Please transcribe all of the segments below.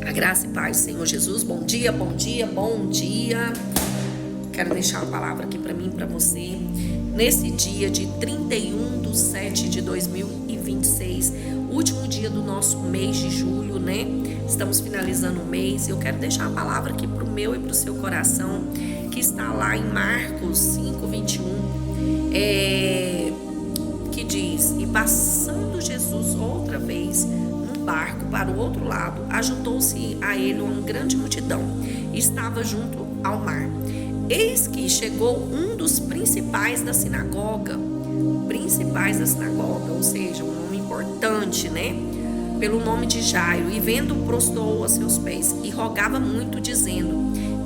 A graça e paz do Senhor Jesus. Bom dia, bom dia, bom dia. Quero deixar uma palavra aqui para mim, para você. Nesse dia de 31/7/2026, último dia do nosso mês de julho, né? Estamos finalizando o mês. Eu quero deixar uma palavra aqui para o meu e para o seu coração, que está lá em Marcos 5:21, que diz: e passando Jesus outra vez barco para o outro lado, ajuntou-se a ele uma grande multidão, estava junto ao mar. Eis que chegou um dos principais da sinagoga, ou seja, um nome importante, né? Pelo nome de Jairo, e vendo, prostrou a seus pés e rogava muito, dizendo: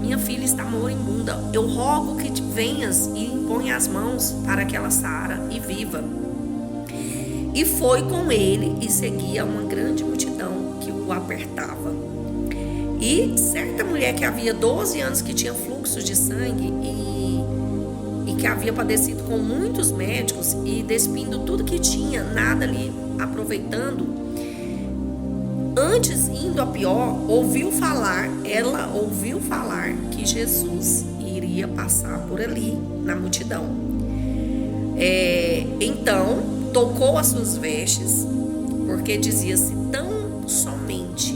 minha filha está moribunda, eu rogo que venhas e impõe as mãos para que ela sara e viva. E foi com ele e seguia uma grande multidão que o apertava. E certa mulher que havia 12 anos, que tinha fluxo de sangue e que havia padecido com muitos médicos e despindo tudo que tinha, nada lhe aproveitando, antes indo a pior, ela ouviu falar que Jesus iria passar por ali na multidão. Então tocou as suas vestes, porque dizia-se: tão somente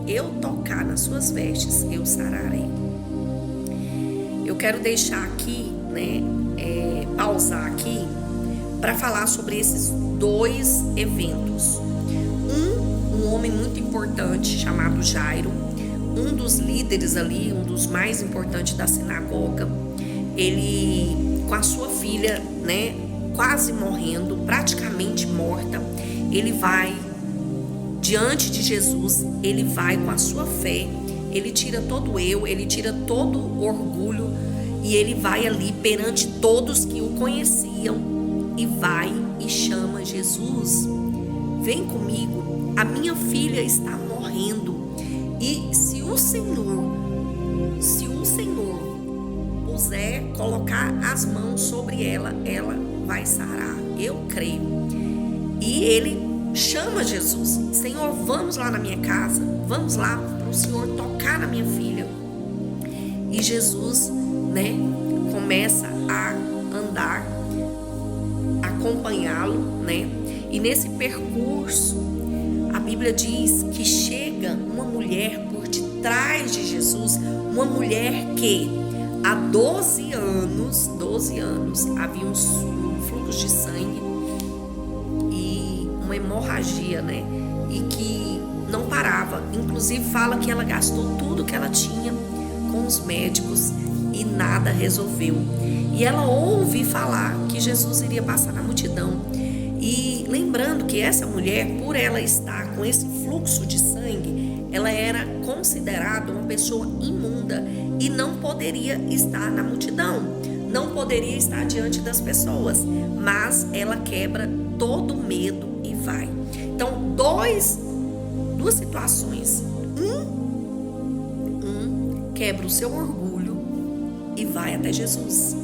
eu tocar nas suas vestes, eu sararei. Eu quero deixar aqui, pausar aqui, para falar sobre esses dois eventos. Um homem muito importante chamado Jairo, um dos líderes ali, um dos mais importantes da sinagoga, ele com a sua filha, quase morrendo, praticamente morta, ele vai diante de Jesus, ele vai com a sua fé, ele tira todo o eu, ele tira todo o orgulho, e ele vai ali perante todos que o conheciam, e vai e chama Jesus: vem comigo, a minha filha está morrendo, e se o Senhor puser colocar as mãos sobre ela, ela vai sarar, eu creio. E ele chama Jesus: Senhor, vamos lá na minha casa, vamos lá para o Senhor tocar na minha filha. E Jesus, começa a andar, acompanhá-lo, e nesse percurso a Bíblia diz que chega uma mulher por detrás de Jesus, uma mulher que há 12 anos havia um fluxo de sangue e uma hemorragia, e que não parava. Inclusive fala que ela gastou tudo que ela tinha com os médicos e nada resolveu. E ela ouve falar que Jesus iria passar na multidão. E lembrando que essa mulher, por ela estar com esse fluxo de sangue, ela era considerada uma pessoa imunda e não poderia estar na multidão, não poderia estar diante das pessoas, mas ela quebra todo o medo e vai. Então, duas situações. Quebra o seu orgulho e vai até Jesus.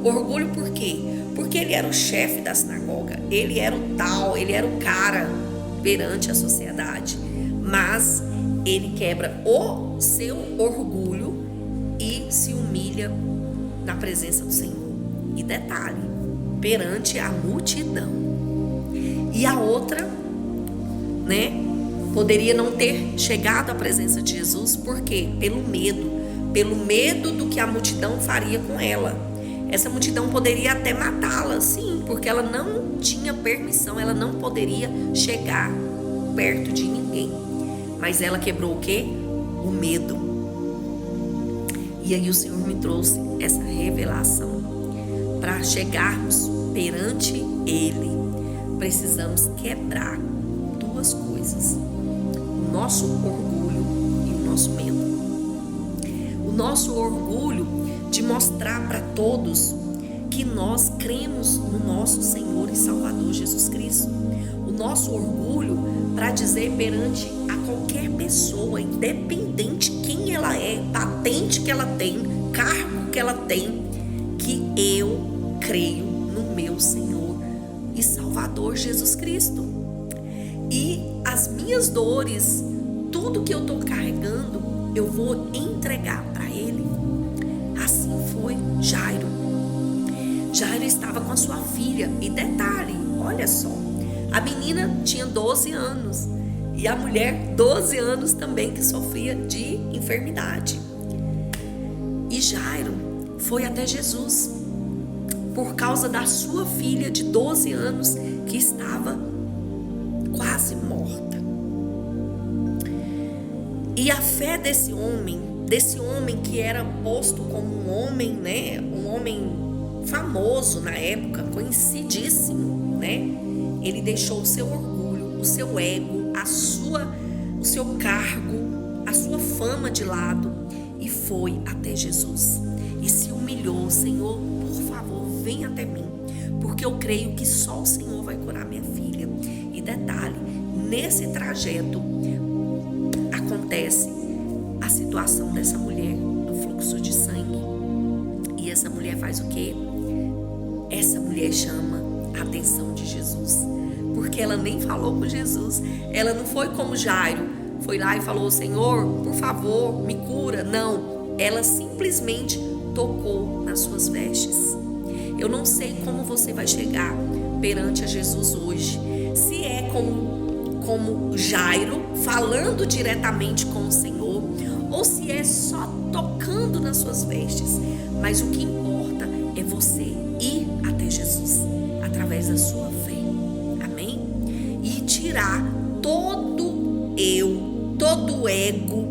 Orgulho por quê? Porque ele era o chefe da sinagoga, ele era o cara perante a sociedade, mas ele quebra o seu orgulho e se humilha na presença do Senhor. E detalhe, perante a multidão. E a outra, poderia não ter chegado à presença de Jesus, por quê? Pelo medo do que a multidão faria com ela. Essa multidão poderia até matá-la, sim, porque ela não tinha permissão, ela não poderia chegar perto de ninguém. Mas ela quebrou o quê? O medo. E aí o Senhor me trouxe essa revelação. Para chegarmos perante Ele, precisamos quebrar duas coisas: o nosso orgulho e o nosso medo. O nosso orgulho de mostrar para todos que nós cremos no nosso Senhor e Salvador Jesus Cristo. O nosso orgulho para dizer perante a qualquer pessoa, independente quem ela é, patente que ela tem, cargo que ela tem, que eu creio no meu Senhor e Salvador Jesus Cristo. E as minhas dores, tudo que eu estou carregando, eu vou entregar para ele. Assim foi Jairo. Jairo estava com a sua filha. E detalhe, olha só, a menina tinha 12 anos e a mulher 12 anos também, que sofria de enfermidade. E Jairo foi até Jesus por causa da sua filha de 12 anos que estava quase morta. E a fé desse homem que era posto como um homem, né, um homem famoso na época, conhecidíssimo, né? Ele deixou o seu orgulho, o seu ego, o seu cargo, a sua fama de lado e foi até Jesus e se humilhou. Senhor, por favor, vem até mim, porque eu creio que só o Senhor vai curar minha filha. E detalhe, nesse trajeto acontece a situação dessa mulher do fluxo de sangue. E essa mulher faz o quê? Essa mulher chama a atenção de Jesus, porque ela nem falou com Jesus. Ela não foi como Jairo, foi lá e falou: Senhor, por favor, me cura. Não, ela simplesmente tocou nas suas vestes. Eu não sei como você vai chegar perante a Jesus hoje. Se é como Jairo, falando diretamente com o Senhor, ou se é só tocando nas suas vestes. Mas o que importa é você ir até Jesus através da sua fé. Amém? E tirar todo eu, todo ego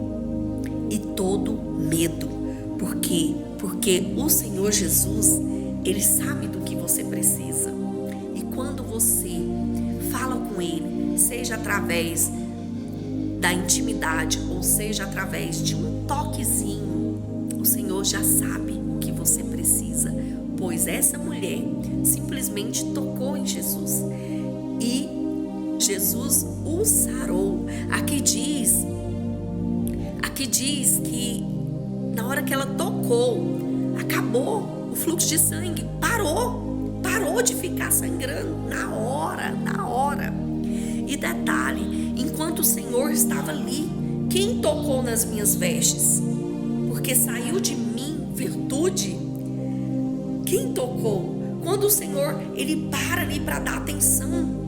e todo medo. Por quê? Porque o Senhor Jesus, Ele sabe do que você precisa. E quando você fala com Ele, seja através da intimidade ou seja através de um toquezinho, o Senhor já sabe o que você precisa, pois essa mulher simplesmente tocou em Jesus e Jesus o sarou. Aqui diz que na hora que ela tocou, acabou o fluxo de sangue, parou de ficar sangrando na hora. E detalhe, enquanto o Senhor estava ali, quem tocou nas minhas vestes? Porque saiu de mim virtude. Quem tocou? Quando o Senhor, Ele para ali para dar atenção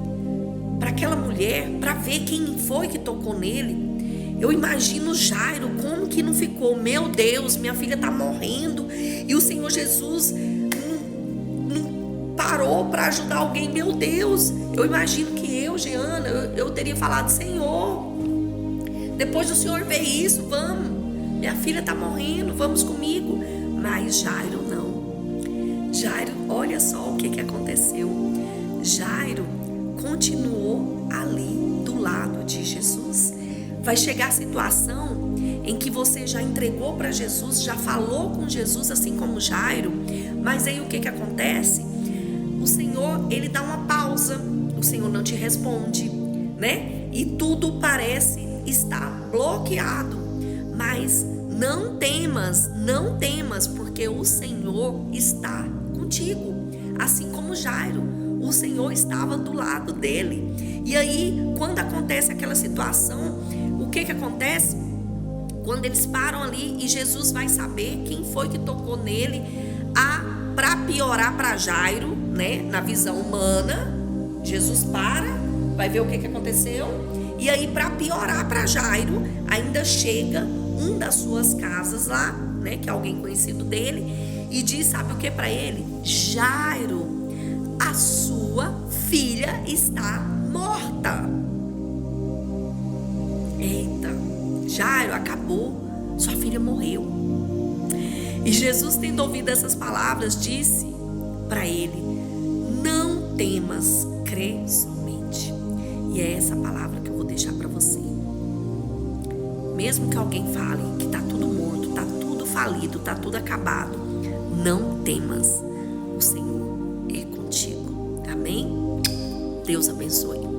para aquela mulher, para ver quem foi que tocou nele. Eu imagino Jairo, como que não ficou? Meu Deus, minha filha está morrendo. E o Senhor Jesus não parou para ajudar alguém. Meu Deus, eu imagino que Jeana, eu teria falado: Senhor, depois do Senhor ver isso, vamos, minha filha está morrendo, vamos comigo. Mas Jairo não. Jairo, olha só o que aconteceu. Jairo continuou ali do lado de Jesus. Vai chegar a situação em que você já entregou para Jesus, já falou com Jesus, assim como Jairo, mas aí o que acontece? O Senhor, Ele dá uma pausa, o Senhor não te responde, né? E tudo parece estar bloqueado, mas não temas, porque o Senhor está contigo, assim como Jairo, o Senhor estava do lado dele. E aí, quando acontece aquela situação, o que acontece? Quando eles param ali e Jesus vai saber quem foi que tocou nele, para piorar para Jairo, né? Na visão humana, Jesus vai ver o que aconteceu. E aí, para piorar para Jairo, ainda chega um das suas casas lá, né? Que é alguém conhecido dele, e diz, sabe o que para ele? Jairo, a sua filha está morta. Eita, Jairo, acabou, sua filha morreu. E Jesus, tendo ouvido essas palavras, disse para ele: não temas, crê somente. E é essa palavra que eu vou deixar para você. Mesmo que alguém fale que está tudo morto, está tudo falido, está tudo acabado, não temas, o Senhor é contigo. Amém? Deus abençoe.